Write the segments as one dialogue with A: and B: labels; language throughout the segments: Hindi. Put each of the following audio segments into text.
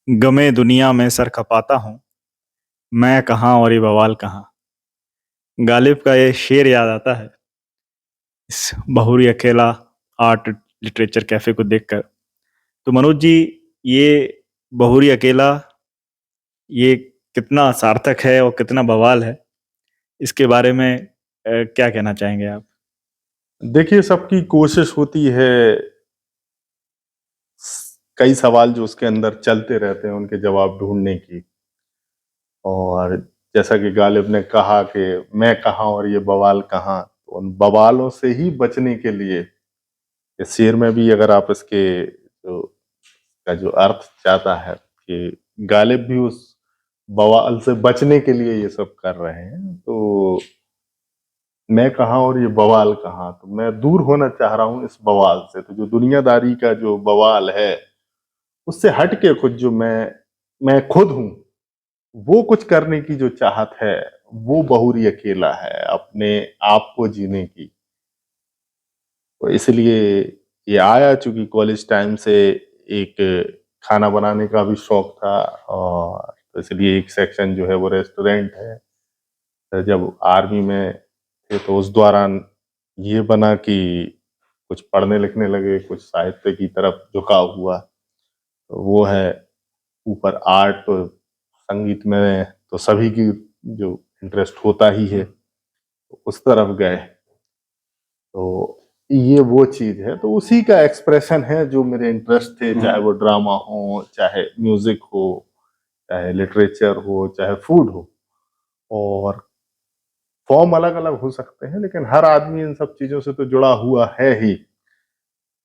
A: गमे दुनिया में सर खपाता हूँ, मैं कहाँ और ये बवाल कहाँ। गालिब का ये शेर याद आता है इस बहुरी अकेला आर्ट लिटरेचर कैफे को देखकर। तो मनोज जी, ये बहुरी अकेला ये कितना सार्थक है और कितना बवाल है, इसके बारे में क्या कहना चाहेंगे आप?
B: देखिए, सबकी कोशिश होती है कई सवाल जो उसके अंदर चलते रहते हैं उनके जवाब ढूंढने की। और जैसा कि गालिब ने कहा कि मैं कहाँ और ये बवाल कहाँ, तो उन बवालों से ही बचने के लिए इस शेर में भी अगर आप इसके जो का जो अर्थ चाहता है कि गालिब भी उस बवाल से बचने के लिए ये सब कर रहे हैं। तो मैं कहाँ और ये बवाल कहाँ, तो मैं दूर होना चाह रहा हूँ इस बवाल से। तो जो दुनियादारी का जो बवाल है उससे हट के खुद जो मैं खुद हूँ, वो कुछ करने की जो चाहत है, वो बहुरी अकेला है अपने आप को जीने की। तो इसलिए ये आया, चूंकि कॉलेज टाइम से एक खाना बनाने का भी शौक था, और तो इसलिए एक सेक्शन जो है वो रेस्टोरेंट है। तो जब आर्मी में थे तो उस दौरान ये बना कि कुछ पढ़ने लिखने लगे, कुछ साहित्य की तरफ झुकाव हुआ। तो वो है ऊपर आर्ट, तो संगीत में तो सभी की जो इंटरेस्ट होता ही है, तो उस तरफ गए। तो ये वो चीज है, तो उसी का एक्सप्रेशन है जो मेरे इंटरेस्ट थे, चाहे वो ड्रामा हो, चाहे म्यूजिक हो, चाहे लिटरेचर हो, चाहे फूड हो। और फॉर्म अलग अलग हो सकते हैं, लेकिन हर आदमी इन सब चीजों से तो जुड़ा हुआ है ही।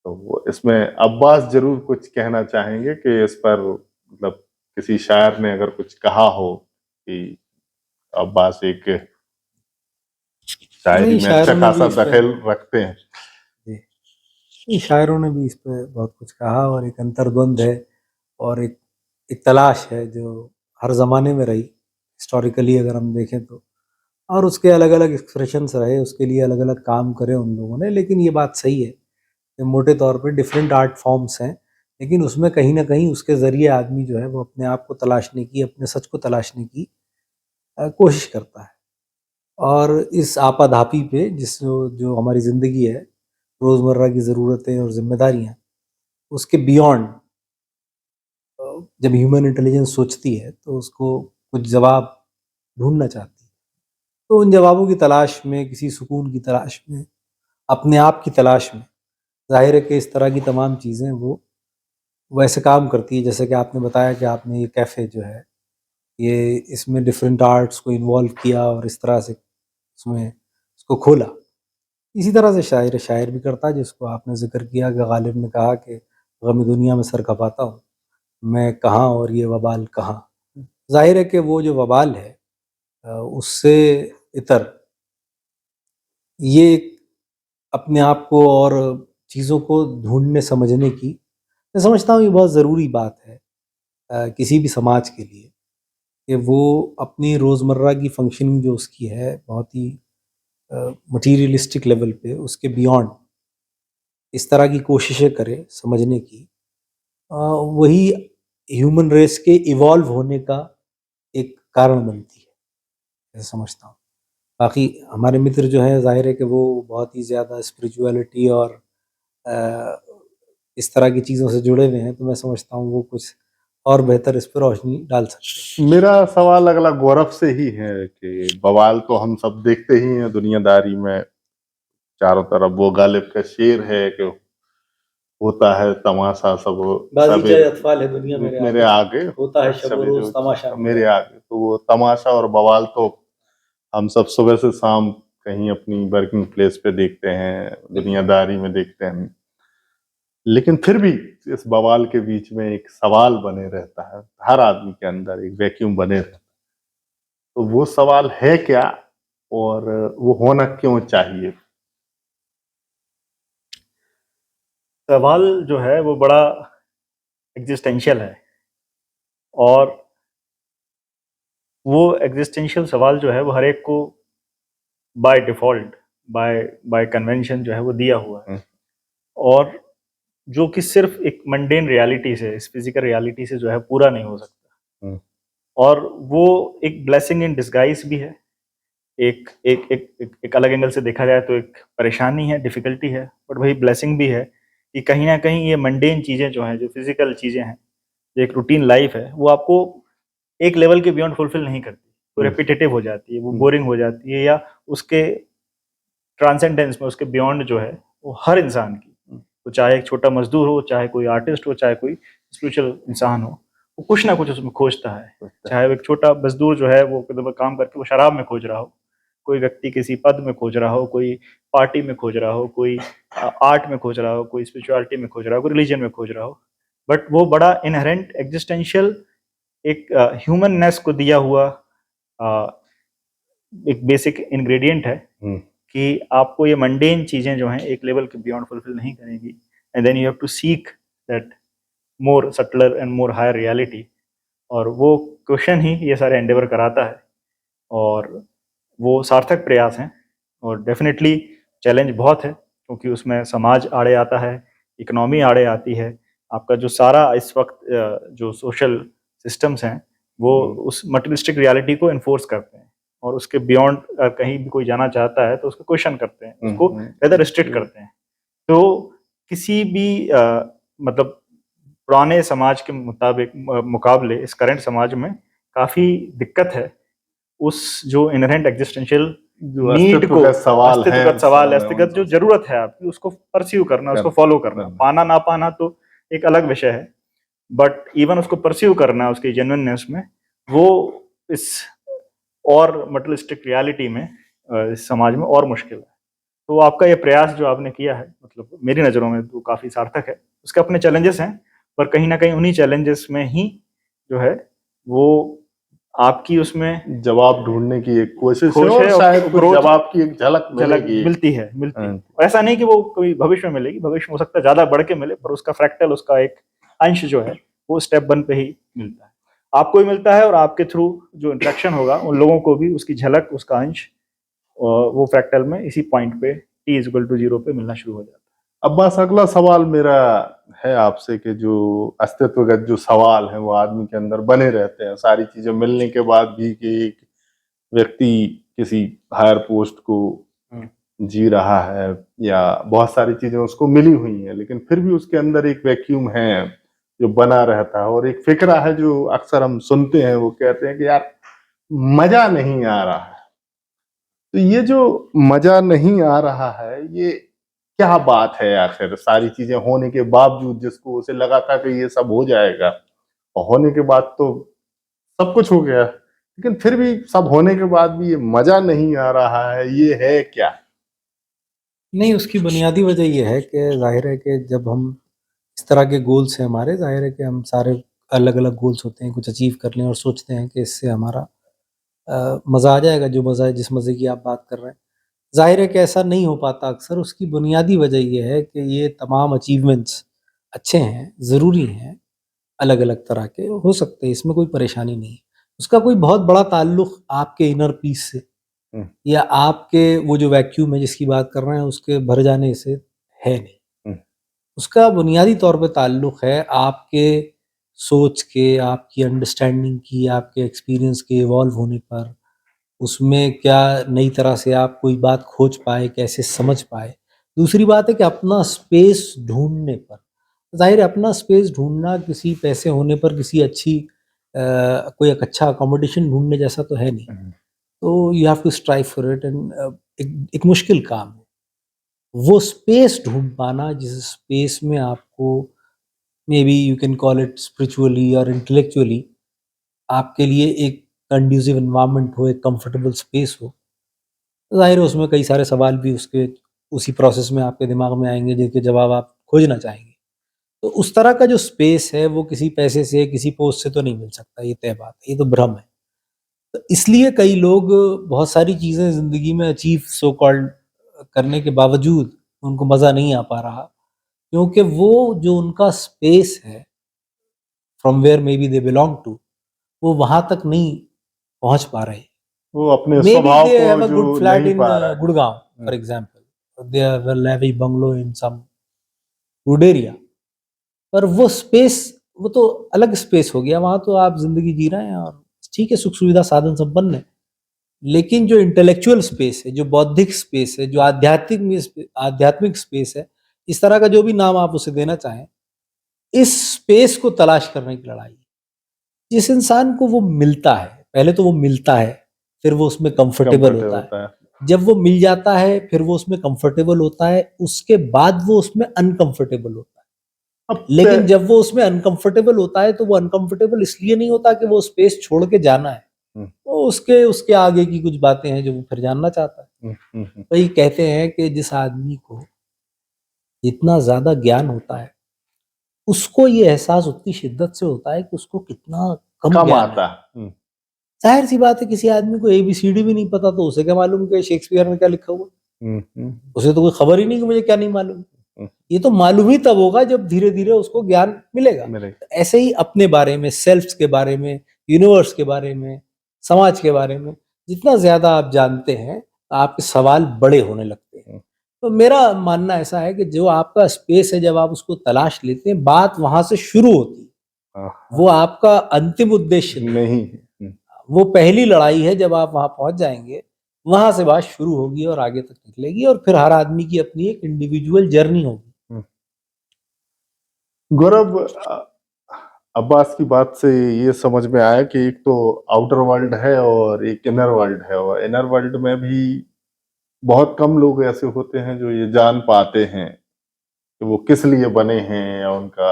B: तो वो इसमें अब्बास जरूर कुछ कहना चाहेंगे कि इस पर, मतलब किसी शायर ने अगर कुछ कहा हो कि अब्बास एक शायरी
C: नहीं,
B: में अच्छा
C: शायरों ने भी
B: खासा
C: इस पे
B: दखल रखते हैं।
C: जी, नहीं, शायरों ने भी इस पे बहुत कुछ कहा, और एक अंतर्द्वंद है और एक तलाश है जो हर ज़माने में रही, हिस्टोरिकली अगर हम देखें तो। और उसके अलग-अलग एक्सप्रेशंस रहे, उसके लिए अलग-अलग काम करे उन लोगों ने। लेकिन ये बात सही है कि मोटे तौर पे डिफरेंट आर्ट फॉर्म्स हैं, लेकिन उसमें कहीं न कहीं उसके ज़रिए आदमी जो है वो अपने आप को तलाशने की, अपने सच को तलाशने की कोशिश करता है। और इस आपाधापी पे जो हमारी ज़िंदगी है, रोज़मर्रा की ज़रूरतें और ज़िम्मेदारियाँ, उसके बियॉन्ड जब ह्यूमन इंटेलिजेंस सोचती है तो उसको कुछ जवाब ढूँढना चाहती है। तो उन जवाबों की तलाश में, किसी सुकून की तलाश में, अपने आप की तलाश में, ज़ाहिर है कि इस तरह की तमाम चीज़ें वो वैसे काम करती है, जैसे कि आपने बताया कि आपने ये कैफ़े जो है, ये इसमें डिफरेंट आर्ट्स को इन्वॉल्व किया और इस तरह से उसमें उसको खोला। इसी तरह से शायर भी करता है, जिसको आपने ज़िक्र किया कि गालिब ने कहा कि गम दुनिया में सर खपाता हूँ, मैं कहाँ और ये वबाल कहाँ। ज़ाहिर है कि वो जो वबाल है उससे इतर ये एक अपने आप को और चीज़ों को ढूँढने समझने की, मैं समझता हूँ ये बहुत ज़रूरी बात है किसी भी समाज के लिए, कि वो अपनी रोज़मर्रा की फंक्शनिंग जो उसकी है बहुत ही मटीरियलिस्टिक लेवल पे, उसके बियॉन्ड इस तरह की कोशिशें करे समझने की। वही ह्यूमन रेस के इवॉल्व होने का एक कारण बनती है, ऐसा समझता हूँ। बाकी हमारे मित्र जो हैं, ज़ाहिर है कि वो बहुत ही ज़्यादा स्पिरिचुअलिटी और अ, इस तरह की चीज़ों से जुड़े हुए हैं, तो मैं समझता हूँ वो कुछ और बेहतर इस पे रोशनी डाल सकते हैं।
B: मेरा सवाल अगला गौरव से ही है कि बवाल तो हम सब देखते ही हैं दुनियादारी में, चारों तरफ वो गालिब का शेर है कि होता है तमाशा सब
C: बाज़ीचा
B: सवेरे
C: अतफ़ाल है दुनिया
B: मेरे
C: आगे,
B: आगे,
C: होता है शब व
B: सवेरे
C: रोज़ तमाशा
B: मेरे आगे। तो वो तमाशा और बवाल तो हम सब सुबह से शाम कहीं अपनी वर्किंग प्लेस पे देखते हैं, दुनियादारी में देखते हैं। लेकिन फिर भी इस बवाल के बीच में एक सवाल बने रहता है, हर आदमी के अंदर एक वैक्यूम बने रहता है। तो वो सवाल है क्या, और वो होना क्यों चाहिए?
A: सवाल जो है वो बड़ा एग्जिस्टेंशियल है, और वो एग्जिस्टेंशियल सवाल जो है वो हर एक को by default, by by convention जो है वो दिया हुआ है। और जो कि सिर्फ एक मंडेन रियलिटी से, इस फिजिकल रियलिटी से जो है पूरा नहीं हो सकता। और वो एक ब्लेसिंग इन डिस्गाइज भी है। एक एक एक एक, एक अलग एंगल से देखा जाए तो एक परेशानी है, डिफिकल्टी है, बट वही ब्लेसिंग भी है कि कहीं ना कहीं ये मंडेन चीज़ें जो हैं, जो फिजिकल चीज़ें हैं, जो एक रूटीन लाइफ है, वो आपको एक लेवल के बियॉन्ड फुलफिल नहीं करती, वो रेपिटेटिव हो जाती है, वो बोरिंग हो जाती है, या उसके ट्रांसेंडेंस में, उसके बियॉन्ड जो है वो हर इंसान की, तो चाहे एक छोटा मजदूर हो, चाहे कोई आर्टिस्ट हो, चाहे कोई स्पिरिचुअल इंसान हो, वो कुछ ना कुछ उसमें खोजता है। चाहे वो एक छोटा मजदूर जो है वो काम करके वो शराब में खोज रहा हो, कोई व्यक्ति किसी पद में खोज रहा हो, कोई पार्टी में खोज रहा हो, कोई आर्ट में खोज रहा हो, कोई स्पिरिचुअलिटी में खोज रहा हो, कोई रिलीजन में खोज रहा हो, बट वो बड़ा इनहेरेंट एग्जिस्टेंशियल एक ह्यूमननेस को दिया हुआ एक बेसिक इंग्रेडिएंट है कि आपको ये मंडेन चीजें जो हैं एक लेवल के बियॉन्ड फुलफिल नहीं करेंगी, and then you have to seek that more subtler and more higher reality. और वो क्वेश्चन ही ये सारे एंडेवर कराता है, और वो सार्थक प्रयास हैं, और डेफिनेटली चैलेंज बहुत है, क्योंकि उसमें समाज आड़े आता है, इकोनॉमी आड़े आती है, आपका जो सारा इस वक्त जो सोशल सिस्टम्स हैं वो उस मटेरियलिस्टिक रियलिटी को इन्फोर्स करते हैं, और उसके बियॉन्ड कहीं भी कोई जाना चाहता है तो उसको क्वेश्चन करते हैं, उसको ज़्यादा रिस्ट्रिक्ट करते हैं। तो किसी भी मतलब पुराने समाज के मुताबिक मुकाबले इस करंट समाज में काफ़ी दिक्कत है उस जो इनहेरेंट एग्जिस्टेंशियल नीड को, अस्तित्वगत जो जरूरत है आपकी, उसको परस्यू करना, उसको फॉलो करना, पाना ना पाना तो एक अलग विषय है, बट इवन उसको परस्यू करना उसकी जेन्युइननेस में, वो इस और मटेरियलिस्टिक रियलिटी में इस समाज में और मुश्किल है। तो आपका ये प्रयास जो आपने किया है, मतलब मेरी नज़रों में तो काफ़ी सार्थक है। उसके अपने चैलेंजेस हैं, पर कहीं ना कहीं उन्हीं चैलेंजेस में ही जो है वो आपकी उसमें
B: जवाब ढूंढने की एक कोशिश है,
A: है,
B: और शायद कुछ
A: ग्रोथ
B: जवाब की एक झलक
A: मिलती है। ऐसा नहीं कि वो कोई भविष्य में मिलेगी, भविष्य में हो सकता है ज़्यादा बढ़ के मिले, पर उसका फ्रैक्टल, उसका एक अंश जो है वो स्टेप 1 पे ही मिलता है, आपको भी मिलता है, और आपके थ्रू जो इंटरेक्शन होगा उन लोगों को भी उसकी झलक, उसका अंश वो फ्रैक्टल में इसी पॉइंट पे t=0 पे मिलना शुरू हो जाता है।
B: अब बस अगला सवाल मेरा है आपसे कि जो अस्तित्वगत जो सवाल है वो आदमी के अंदर बने रहते हैं सारी चीजें मिलने के बाद भी, कि एक व्यक्ति किसी हायर पोस्ट को जी रहा है या बहुत सारी चीजें उसको मिली हुई हैं, लेकिन फिर भी उसके अंदर एक वैक्यूम है जो बना रहता है, और एक फिक्रा है जो अक्सर हम सुनते हैं, वो कहते हैं कि यार मजा नहीं आ रहा है। तो ये जो मजा नहीं आ रहा है, ये क्या बात है आखिर? सारी चीजें होने के बावजूद, जिसको उसे लगा था कि ये सब हो जाएगा, और होने के बाद तो सब कुछ हो गया, लेकिन फिर भी सब होने के बाद भी ये मजा नहीं आ रहा है, ये है क्या?
C: नहीं, उसकी बुनियादी वजह ये है कि जाहिर है कि जब हम इस तरह के गोल्स हैं हमारे, जाहिर है कि हम सारे अलग अलग गोल्स होते हैं, कुछ अचीव कर लें और सोचते हैं कि इससे हमारा मज़ा आ जाएगा, जो मज़ा है, जिस मज़े की आप बात कर रहे हैं। ज़ाहिर है कि ऐसा नहीं हो पाता अक्सर। उसकी बुनियादी वजह ये है कि ये तमाम अचीवमेंट्स अच्छे हैं, ज़रूरी हैं, अलग-अलग तरह के हो सकते हैं, इसमें कोई परेशानी नहीं है। उसका कोई बहुत बड़ा ताल्लुक़ आपके इनर पीस से या आपके वो जो वैक्यूम है जिसकी बात कर रहे हैं उसके भर जाने से है नहीं। उसका बुनियादी तौर पे ताल्लुक़ है आपके सोच के, आपकी अंडरस्टैंडिंग की, आपके एक्सपीरियंस के इवॉल्व होने पर, उसमें क्या नई तरह से आप कोई बात खोज पाए, कैसे समझ पाए। दूसरी बात है कि अपना स्पेस ढूँढने पर, ज़ाहिर है अपना स्पेस ढूँढना किसी पैसे होने पर, किसी अच्छी कोई एक अच्छा अकोमोडेशन ढूँढने जैसा तो है नहीं। तो you have to strive for it, and एक मुश्किल काम है। वो स्पेस ढूँढ पाना जिस स्पेस में आपको may be you can call it spiritually और इंटेलेक्चुअली आपके लिए एक कंड्यूसिव एनवायरनमेंट हो, एक कंफर्टेबल स्पेस हो। ज़ाहिर है उसमें कई सारे सवाल भी उसके उसी प्रोसेस में आपके दिमाग में आएँगे जिनके जवाब आप खोजना चाहेंगे। तो उस तरह का जो स्पेस है वो किसी पैसे से, किसी पोस्ट से तो नहीं मिल सकता, ये तय बात है, ये तो भ्रम है। तो इसलिए कई लोग बहुत सारी चीज़ें ज़िंदगी में अचीव सो कॉल्ड करने के बावजूद उनको मज़ा नहीं आ पा रहा, क्योंकि वो जो उनका स्पेस है from where may be they belong to, वो वहाँ तक नहीं पहुँच पा रहे।
B: वो अपने
C: Maybe
B: स्वभाव
C: they
B: को
C: have a
B: जो
C: good flat
B: नहीं
C: in
B: पा रहा है।
C: Gurgaon, for example. They have a lavish bungalow in some good area. पर वो स्पेस, वो तो अलग स्पेस हो गया, वहां तो आप जिंदगी जी रहे हैं और ठीक है, सुख सुविधा साधन संपन्न है। लेकिन जो इंटेलेक्चुअल स्पेस है, जो बौद्धिक स्पेस है, जो आध्यात्मिक स्पेस है, इस तरह का जो भी नाम आप उसे देना चाहें, इस स्पेस को तलाश करने की लड़ाई है। जिस इंसान को वो मिलता है, पहले तो वो मिलता है, फिर वो उसमें कंफर्टेबल होता है,
B: होता है।
C: जब वो मिल जाता है फिर वो उसमें कंफर्टेबल होता है, उसके बाद वो उसमें अनकंफर्टेबल होता है।
B: अब
C: लेकिन जब वो उसमें अनकंफर्टेबल होता है तो वो अनकंफर्टेबल इसलिए नहीं होता कि वो स्पेस छोड़ के जाना है, वो उसके उसके आगे की कुछ बातें हैं जो वो फिर जानना चाहता है। वही कहते हैं कि जिस आदमी को जितना ज्यादा ज्ञान होता है, उसको ये एहसास उतनी शिद्दत से होता है कि उसको कितना कम
B: कम
C: ज्ञान
B: आता
C: है। जाहिर सी बात है, किसी आदमी को ABCD भी नहीं पता तो उसे क्या मालूम कि शेक्सपियर में क्या लिखा हुआ, उसे तो कोई खबर ही नहीं कि मुझे क्या नहीं मालूम। ये तो मालूम ही तब होगा जब धीरे धीरे उसको ज्ञान मिलेगा। ऐसे ही अपने बारे में, सेल्फ के बारे में, यूनिवर्स के बारे में, समाज के बारे में जितना ज्यादा आप जानते हैं, आपके सवाल बड़े होने लगते हैं। तो मेरा मानना ऐसा है कि जो आपका स्पेस है, जब आप उसको तलाश लेते हैं, बात वहां से शुरू होती है, वो आपका अंतिम उद्देश्य नहीं। वो पहली लड़ाई है, जब आप वहां पहुंच जाएंगे, वहां से बात शुरू होगी और आगे तक निकलेगी, और फिर हर आदमी की अपनी एक इंडिविजुअल जर्नी होगी।
B: गौरव, अब्बास की बात से ये समझ में आया कि एक तो आउटर वर्ल्ड है और एक इनर वर्ल्ड है, और इनर वर्ल्ड में भी बहुत कम लोग ऐसे होते हैं जो ये जान पाते हैं कि वो किस लिए बने हैं या उनका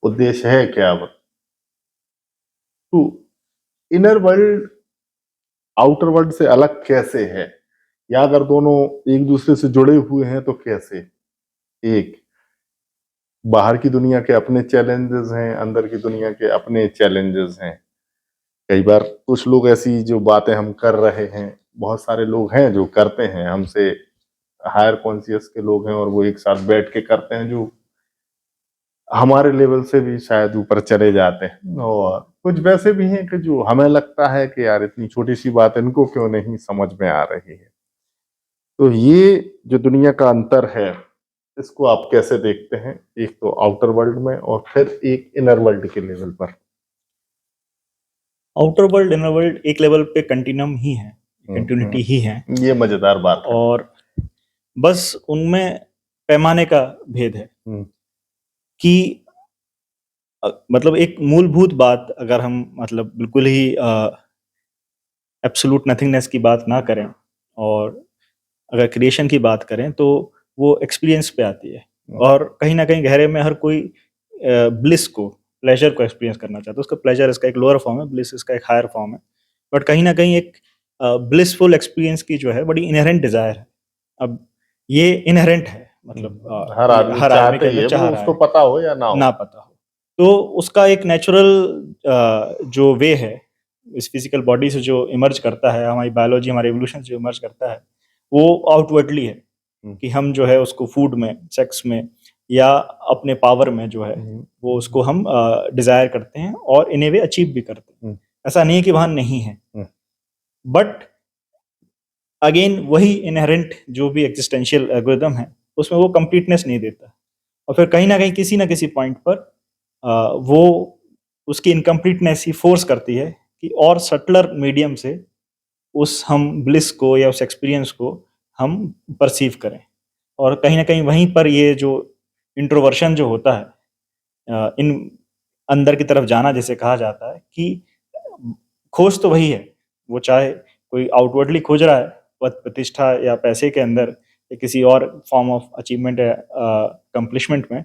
B: उद्देश्य है क्या। तो इनर वर्ल्ड आउटर वर्ल्ड से अलग कैसे है, या अगर दोनों एक दूसरे से जुड़े हुए हैं तो कैसे? एक, बाहर की दुनिया के अपने चैलेंजेस हैं, अंदर की दुनिया के अपने चैलेंजेस हैं। कई बार कुछ लोग ऐसी जो बातें हम कर रहे हैं, बहुत सारे लोग हैं जो करते हैं, हमसे हायर कॉन्शियस के लोग हैं, और वो एक साथ बैठ के करते हैं जो हमारे लेवल से भी शायद ऊपर चले जाते हैं, और कुछ वैसे भी हैं कि जो हमें लगता है कि यार इतनी छोटी सी बात इनको क्यों नहीं समझ में आ रही है। तो ये जो दुनिया का अंतर है, इसको आप कैसे देखते हैं, एक तो आउटर वर्ल्ड में और फिर एक इनर वर्ल्ड के लेवल पर?
A: आउटर वर्ल्ड, इनर वर्ल्ड एक लेवल पे कंटिन्यूम ही है, कंटिन्यूटी ही है।
B: ये मजेदार बात है।
A: और बस उनमें पैमाने का भेद है कि मतलब एक मूलभूत बात, अगर हम मतलब बिल्कुल ही एब्सोल्यूट नथिंगनेस की बात ना करें और अगर क्रिएशन की बात करें, तो वो एक्सपीरियंस पे आती है। और कहीं ना कहीं गहरे में हर कोई ब्लिस को, प्लेजर को एक्सपीरियंस करना चाहता है। उसका प्लेजर इसका एक लोअर फॉर्म है, ब्लिस इसका एक हायर फॉर्म है। बट कहीं ना कहीं एक ब्लिसफुल एक्सपीरियंस की जो है बड़ी इनहेरेंट डिजायर है। अब ये इनहेरेंट है, मतलब
B: हर आदमी
A: के अंदर
B: है,
A: चाह
B: वो
A: रहा
B: उसको
A: है,
B: पता हो या ना
A: पता हो। तो उसका एक नेचुरल जो वे है, इस फिजिकल बॉडी से जो इमर्ज करता है, हमारी बायोलॉजी, हमारे एवोल्यूशन से जो इमर्ज करता है, वो आउटवर्डली है कि हम जो है उसको फूड में, सेक्स में या अपने पावर में जो है वो उसको हम डिजायर करते हैं और इन ए वे अचीव भी करते हैं। ऐसा नहीं है कि वहां नहीं है, बट अगेन वही इनहेरेंट जो भी एग्जिस्टेंशियल एल्गोरिथम है, उसमें वो कंप्लीटनेस नहीं देता, और फिर कहीं ना कहीं किसी ना किसी पॉइंट पर वो उसकी इनकम्प्लीटनेस ही फोर्स करती है कि और सटलर मीडियम से उस हम ब्लिस को या उस एक्सपीरियंस को हम परसीव करें। और कहीं ना कहीं वहीं पर ये जो इंट्रोवर्शन जो होता है, इन अंदर की तरफ जाना जिसे कहा जाता है, कि खोज तो वही है, वो चाहे कोई आउटवर्डली खोज रहा है पद प्रतिष्ठा या पैसे के अंदर या किसी और फॉर्म ऑफ अचीवमेंट या कंप्लिशमेंट में,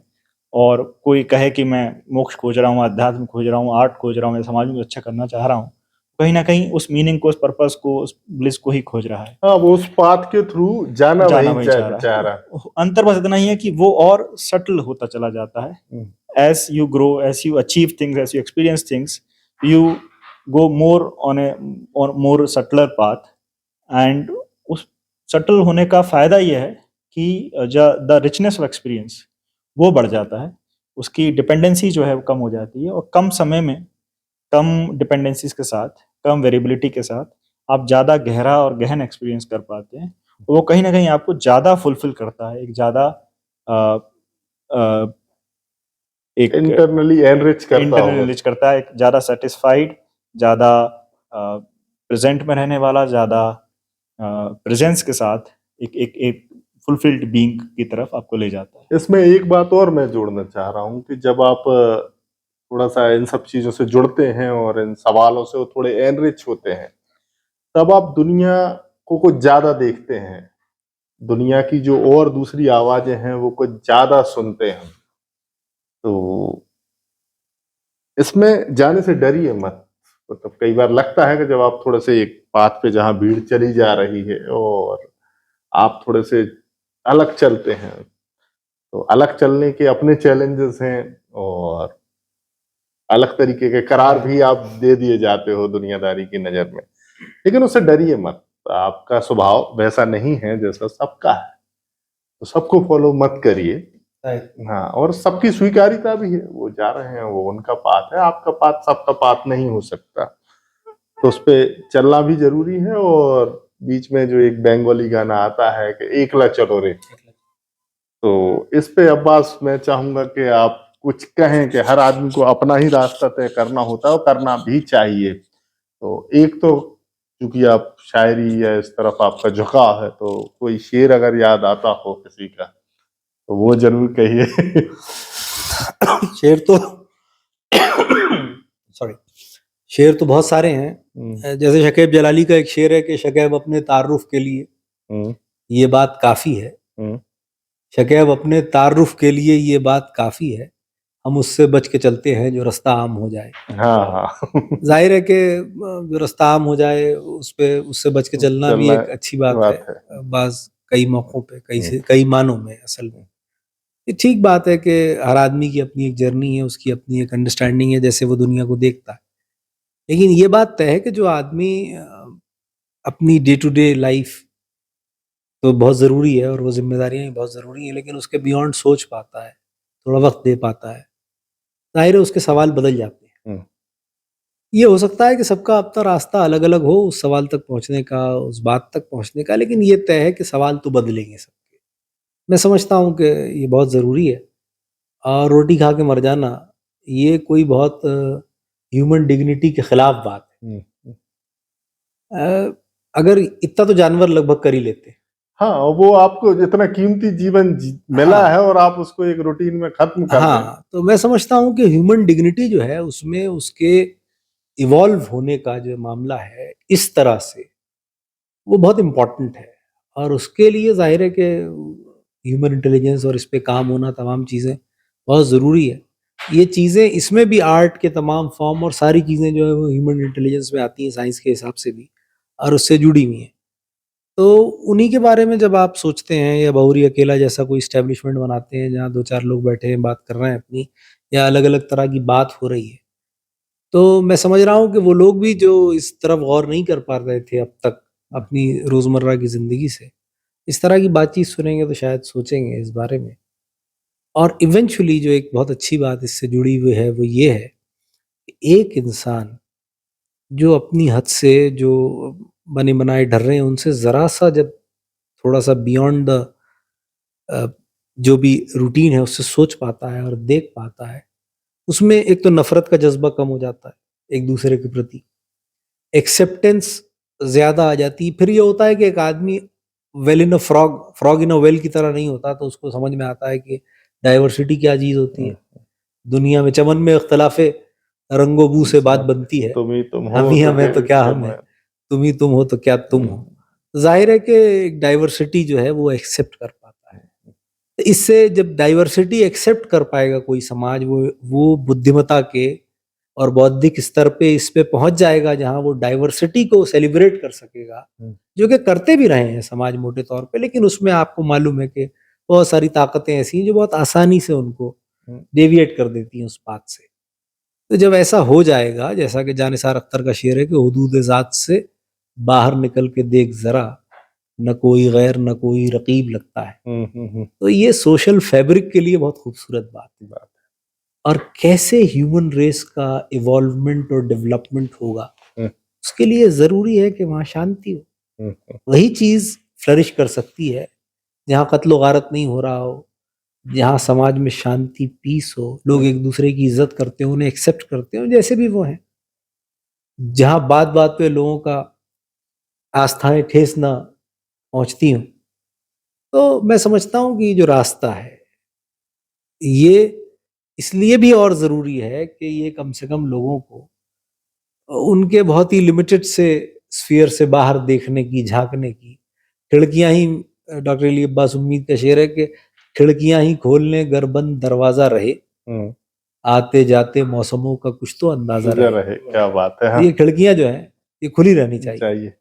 A: और कोई कहे कि मैं मोक्ष खोज रहा हूँ, अध्यात्म खोज रहा हूँ, आर्ट खोज रहा हूँ, मैं समाज में अच्छा करना चाह रहा हूँ, कहीं ना कहीं उस मीनिंग को, उस पर्पस को, उस ब्लिस को ही खोज रहा है।
B: हाँ, वो उस पाथ के थ्रू जाना वही चाह रहा है।
A: अंतर बस इतना ही है कि वो और सटल होता चला जाता है। As you grow, as you achieve things, as you experience things, you go more on a more subtler path. And उस सटल होने का फायदा यह है कि द रिचनेस ऑफ एक्सपीरियंस वो बढ़ जाता है, उसकी डिपेंडेंसी जो है वो कम हो जाती है, और कम समय में, कम डिपेंडेंसीज के साथ, कम वेरिएबिलिटी के साथ आप ज़्यादा गहरा और गहन एक्सपीरियंस कर पाते हैं। वो कहीं ना कहीं आपको ज़्यादा फुलफिल करता है, एक ज़्यादा एक
B: इंटरनली एनरिच करता
A: इंटरनल
B: होगा।
A: एनरिच करता है, एक ज़्यादा सेटिस्फाइड, ज़्यादा प्रेजेंट में रहने वाला, ज़्यादा प्रेजेंस के साथ एक फुलफिल्ड बीइंग की तरफ आपको ले जाता है।
B: इसमें एक बात और मैं जोड़ना चाह रहा हूँ कि जब आप थोड़ा सा इन सब चीजों से जुड़ते हैं और इन सवालों से वो थोड़े एनरिच होते हैं, तब आप दुनिया को कुछ ज्यादा देखते हैं, दुनिया की जो और दूसरी आवाजें हैं वो कुछ ज्यादा सुनते हैं। तो इसमें जाने से डरिए मत। मतलब कई बार लगता है कि जब आप थोड़े से एक पाथ पे जहाँ भीड़ चली जा रही है और आप थोड़े से अलग चलते हैं, तो अलग चलने के अपने चैलेंजेस हैं और अलग तरीके के करार भी आप दे दिए जाते हो दुनियादारी की नजर में। लेकिन उससे डरिए मत, आपका स्वभाव वैसा नहीं है जैसा सबका है, तो सबको फॉलो मत करिए। हाँ, और सबकी स्वीकार्यता भी है, वो जा रहे हैं, वो उनका पाथ है, आपका पाथ सबका पाथ नहीं हो सकता, तो उस पे चलना भी जरूरी है। और बीच में जो एक बंगाली गाना आता है कि एकला चलो रे, तो इस पे अब्बास मैं चाहूंगा कि आप कुछ कहें कि हर आदमी को अपना ही रास्ता तय करना होता है और करना भी चाहिए। तो एक तो क्योंकि आप शायरी या इस तरफ आपका झुकाव है, तो कोई शेर अगर याद आता हो किसी का तो वो जरूर कहिए।
C: शेर तो सॉरी, शेर तो बहुत सारे हैं। जैसे शकीब जलाली का एक शेर है कि शकीब अपने तारुफ के लिए ये बात काफी है, शकीब अपने तारुफ के लिए ये बात काफी है, हम उससे बच के चलते हैं जो रास्ता आम हो जाए।
B: हाँ हाँ,
C: जाहिर है कि जो रास्ता आम हो जाए उस पे उससे बच के चलना भी
B: चलना
C: एक अच्छी बात है। बाज कई मौकों पे कई मानों में असल में ये ठीक बात है कि हर आदमी की अपनी एक जर्नी है, उसकी अपनी एक अंडरस्टैंडिंग है जैसे वो दुनिया को देखता है। लेकिन ये बात तय है कि जो आदमी अपनी डे टू डे लाइफ तो बहुत ज़रूरी है और वो जिम्मेदारियां भी बहुत ज़रूरी हैं, लेकिन उसके बियॉन्ड सोच पाता है, थोड़ा वक्त दे पाता है, जाहिर है उसके सवाल बदल जाते हैं। ये हो सकता है कि सबका अपना रास्ता अलग अलग हो उस सवाल तक पहुंचने का, उस बात तक पहुंचने का, लेकिन ये तय है कि सवाल तो बदलेंगे सबके। मैं समझता हूँ कि ये बहुत ज़रूरी है। और रोटी खा के मर जाना ये कोई बहुत ह्यूमन डिग्निटी के खिलाफ बात है। अगर इतना तो जानवर लगभग कर ही लेते।
B: हाँ, वो आपको जितना कीमती जीवन मिला है और आप उसको एक रूटीन में खत्म कर दें।
C: हाँ, तो मैं समझता हूँ कि ह्यूमन डिग्निटी जो है उसमें उसके इवॉल्व होने का जो मामला है इस तरह से वो बहुत इम्पोर्टेंट है। और उसके लिए जाहिर है कि ह्यूमन इंटेलिजेंस और इस पे काम होना, तमाम चीज़ें बहुत ज़रूरी है। ये चीज़ें इसमें भी आर्ट के तमाम फॉर्म और सारी चीज़ें जो है वो ह्यूमन इंटेलिजेंस में आती हैं साइंस के हिसाब से भी, और उससे जुड़ी हुई हैं। तो उन्हीं के बारे में जब आप सोचते हैं या बहुरी अकेला जैसा कोई इस्टेब्लिशमेंट बनाते हैं जहाँ 2-4 लोग बैठे हैं, बात कर रहे हैं अपनी, या अलग-अलग तरह की बात हो रही है, तो मैं समझ रहा हूँ कि वो लोग भी जो इस तरफ गौर नहीं कर पा रहे थे अब तक अपनी रोज़मर्रा की ज़िंदगी से, इस तरह की बातचीत सुनेंगे तो शायद सोचेंगे इस बारे में। और इवेंचुअली जो एक बहुत अच्छी बात इससे जुड़ी हुई है वो ये है कि एक इंसान जो अपनी हद से जो बने-बनाए ढर्रे हैं उनसे ज़रा-सा जब थोड़ा-सा बियॉन्ड द जो भी रूटीन है उससे सोच पाता है और देख पाता है, उसमें एक तो नफ़रत का जज़्बा कम हो जाता है एक दूसरे के प्रति, एक्सेप्टेंस ज़्यादा आ जाती है। फिर ये होता है कि एक आदमी well in a frog, frog in a well की तरह नहीं होता, तो उसको समझ में आता है कि डाइवर्सिटी क्या चीज़ होती है। दुनिया में चमन में इख्तिलाफ़े रंगो बू से बात बनती है,
B: तुम ही तुम हो
C: हम ही हम हैं तो क्या
B: हम
C: हम हैं,
B: हैं।
C: तुम ही तुम हो तो क्या तुम हो। ज़ाहिर है कि एक डाइवर्सिटी जो है वो एक्सेप्ट कर पाता है। तो इससे जब डाइवर्सिटी एक्सेप्ट कर पाएगा कोई समाज, वो बुद्धिमत्ता के और बौद्धिक स्तर पे इस पे पहुंच जाएगा जहां वो डाइवर्सिटी को सेलिब्रेट कर सकेगा, जो कि करते भी रहे हैं समाज मोटे तौर पे, लेकिन उसमें आपको मालूम है कि बहुत सारी ताकतें ऐसी हैं जो बहुत आसानी से उनको डेविएट कर देती हैं उस बात से। तो जब ऐसा हो जाएगा, जैसा कि जानिसार अख्तर का शेर है कि हुदूद ज़ात से बाहर निकल के देख ज़रा, न कोई गैर न कोई रकीब लगता है। तो ये सोशल फैब्रिक के लिए बहुत खूबसूरत बात है। और कैसे ह्यूमन रेस का इवॉल्वमेंट और डेवलपमेंट होगा, उसके लिए ज़रूरी है कि वहाँ शांति हो। वही चीज़ फ्लरिश कर सकती है जहाँ कत्ल गारत नहीं हो रहा हो, जहाँ समाज में शांति, पीस हो, लोग एक दूसरे की इज्जत करते हो, उन्हें एक्सेप्ट करते हो जैसे भी वो हैं, जहाँ बात बात पे लोगों का आस्थाएं ठेस ना पहुंचती हूँ, तो मैं समझता हूँ कि जो रास्ता है ये इसलिए भी और जरूरी है कि ये कम से कम लोगों को उनके बहुत ही लिमिटेड से स्फीयर से बाहर देखने की, झांकने की खिड़कियां ही, डॉक्टर अली अब्बास उम्मीद का शेर है कि खिड़कियां ही खोल लें, घर बंद दरवाजा रहे,
B: हम्म,
C: आते जाते मौसमों का कुछ तो अंदाजा
B: गुजर
C: रहे।
B: रहे, क्या बात है।
C: तो
B: हाँ,
C: ये खिड़कियां जो है ये खुली रहनी चाहिए।
B: चाहिए।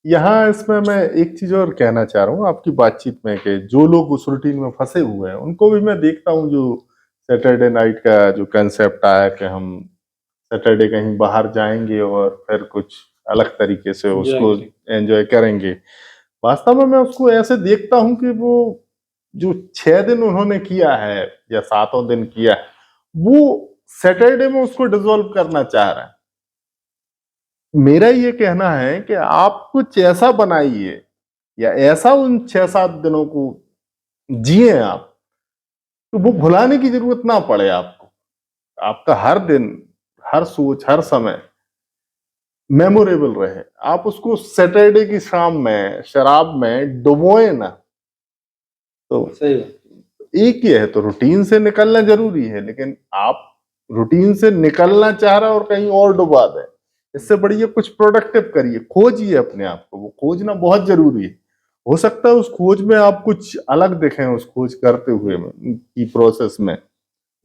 B: यहाँ इसमें मैं एक चीज और कहना चाह रहा हूँ आपकी बातचीत में, कि जो लोग उस रूटीन में फंसे हुए हैं उनको भी मैं देखता हूँ, जो सैटरडे नाइट का जो कंसेप्ट आया कि हम सैटरडे कहीं बाहर जाएंगे और फिर कुछ अलग तरीके से उसको एंजॉय करेंगे। वास्तव में मैं उसको ऐसे देखता हूँ कि वो जो 6 दिन उन्होंने किया है या 7 दिन किया है, वो सैटरडे में उसको डिसॉल्व करना चाह रहा है। मेरा ये कहना है कि आप कुछ ऐसा बनाइए या ऐसा उन 6-7 दिनों को जिए आप, तो वो भुलाने की जरूरत ना पड़े आपको। आपका हर दिन, हर सोच, हर समय मेमोरेबल रहे। आप उसको सैटरडे की शाम में शराब में डुबोए ना। तो
C: सही बात।
B: एक ही है, तो रूटीन से निकलना जरूरी है, लेकिन आप रूटीन से निकलना चाह रहे हो और कहीं और डुबा दे, इससे बढ़िया कुछ प्रोडक्टिव करिए, खोजिए अपने आप को। वो खोजना बहुत जरूरी है। हो सकता है उस खोज में आप कुछ अलग दिखें उस खोज करते हुए की प्रोसेस में,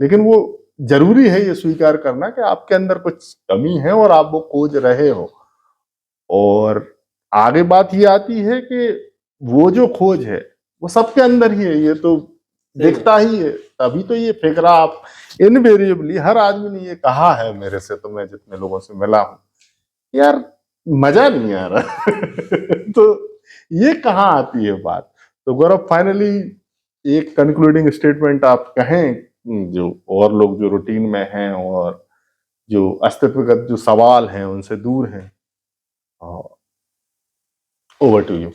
B: लेकिन वो जरूरी है ये स्वीकार करना कि आपके अंदर कुछ कमी है और आप वो खोज रहे हो। और आगे बात ये आती है कि वो जो खोज है वो सबके अंदर ही है, ये तो दिखता ही है। तभी तो ये फिक्रा आप इनवेरिएबली, हर आदमी ने ये कहा है मेरे से, तो मैं जितने लोगों से मिला हूं, यार मजा नहीं आ रहा। तो ये कहाँ आती है बात। तो गौरव, फाइनली एक कंक्लूडिंग स्टेटमेंट आप कहें, जो और लोग जो रूटीन में हैं और जो अस्तित्वगत जो सवाल हैं उनसे दूर हैं। Over to you.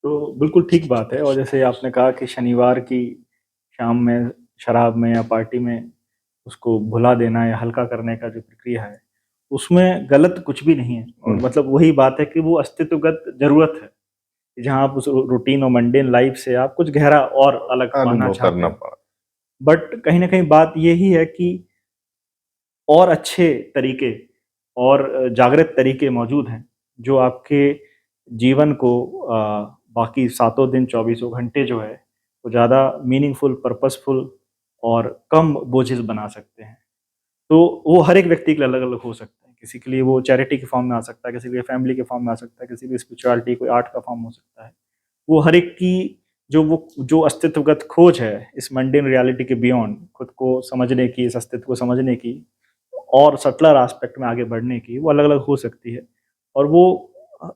A: तो बिल्कुल ठीक बात है। और जैसे आपने कहा कि शनिवार की शाम में शराब में या पार्टी में उसको भुला देना या हल्का करने का जो प्रक्रिया है, उसमें गलत कुछ भी नहीं है। और मतलब वही बात है कि वो अस्तित्वगत जरूरत है, जहाँ आप उस रूटीन और मंडेन लाइफ से आप कुछ गहरा और अलग पाना
B: अनुभव
A: चाहते
B: करना
A: हैं।
B: पड़ा।
A: बट कहीं ना कहीं बात यही है कि और अच्छे तरीके और जागृत तरीके मौजूद हैं जो आपके जीवन को बाकी सातों दिन 24 घंटे जो है वो ज़्यादा मीनिंगफुल, पर्पसफुल और कम बोझिल बना सकते हैं। तो वो हर एक व्यक्ति के लिए अलग अलग हो सकता है। किसी के लिए वो चैरिटी के फॉर्म में आ सकता है, किसी के लिए फैमिली के फॉर्म में आ सकता है, किसी के लिए स्पिरिचुअलिटी, कोई आर्ट का फॉर्म हो सकता है। वो हर एक की जो अस्तित्वगत खोज है इस मंडेन रियलिटी के बियॉन्ड, खुद को समझने की, इस अस्तित्व को समझने की और सटलर एस्पेक्ट में आगे बढ़ने की, वो अलग अलग हो सकती है। और वो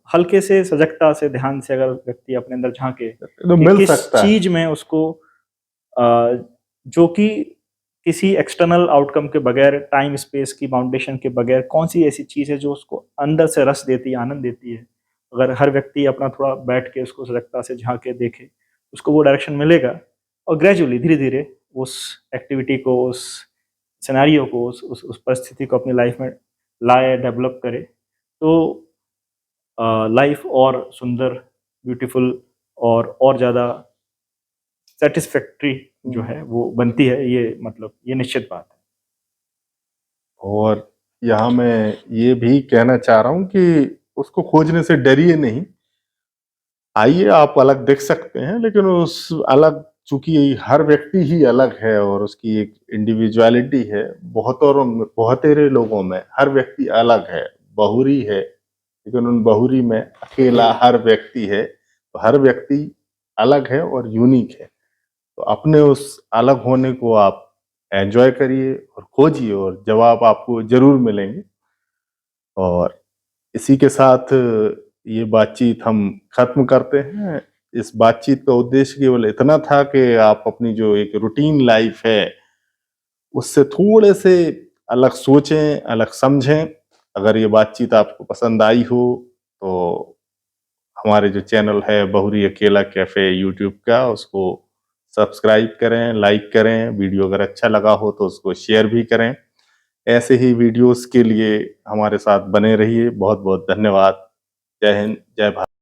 A: हल्के से सजगता से, ध्यान से अगर व्यक्ति अपने अंदर झांके
B: तो
A: कि
B: मिल
A: किस
B: सकता है।
A: चीज में उसको जो कि किसी एक्सटर्नल आउटकम के बगैर, टाइम स्पेस की बाउंडेशन के बगैर, कौन सी ऐसी चीज़ है जो उसको अंदर से रस देती है, आनंद देती है। अगर हर व्यक्ति अपना थोड़ा बैठ के उसको सजगता से झांके देखे, उसको वो डायरेक्शन मिलेगा। और ग्रेजुअली, धीरे धीरे उस एक्टिविटी को, उस सिनेरियो को, उस परिस्थिति को अपनी लाइफ में लाए, डेवलप करे, तो लाइफ और सुंदर, ब्यूटीफुल और ज़्यादा सेटिस्फैक्ट्री जो है वो बनती है। ये मतलब ये निश्चित बात है।
B: और यहाँ मैं ये भी कहना चाह रहा हूँ कि उसको खोजने से डरिए नहीं। आइए, आप अलग दिख सकते हैं, लेकिन उस अलग, चूंकि हर व्यक्ति ही अलग है और उसकी एक इंडिविजुअलिटी है, बहुतेरे लोगों में हर व्यक्ति अलग है, बहुरी है, लेकिन उन बहुरी में अकेला हर व्यक्ति है। तो हर व्यक्ति अलग है और यूनिक है। तो अपने उस अलग होने को आप एंजॉय करिए और खोजिए, और जवाब आपको जरूर मिलेंगे। और इसी के साथ ये बातचीत हम खत्म करते हैं। इस बातचीत का उद्देश्य केवल इतना था कि आप अपनी जो एक रूटीन लाइफ है उससे थोड़े से अलग सोचें, अलग समझें। अगर ये बातचीत आपको पसंद आई हो तो हमारे जो चैनल है बहुरी अकेला कैफे यूट्यूब का, उसको सब्सक्राइब करें, लाइक करें, वीडियो अगर अच्छा लगा हो तो उसको शेयर भी करें। ऐसे ही वीडियोस के लिए हमारे साथ बने रहिए। बहुत बहुत धन्यवाद। जय हिंद, जय भारत।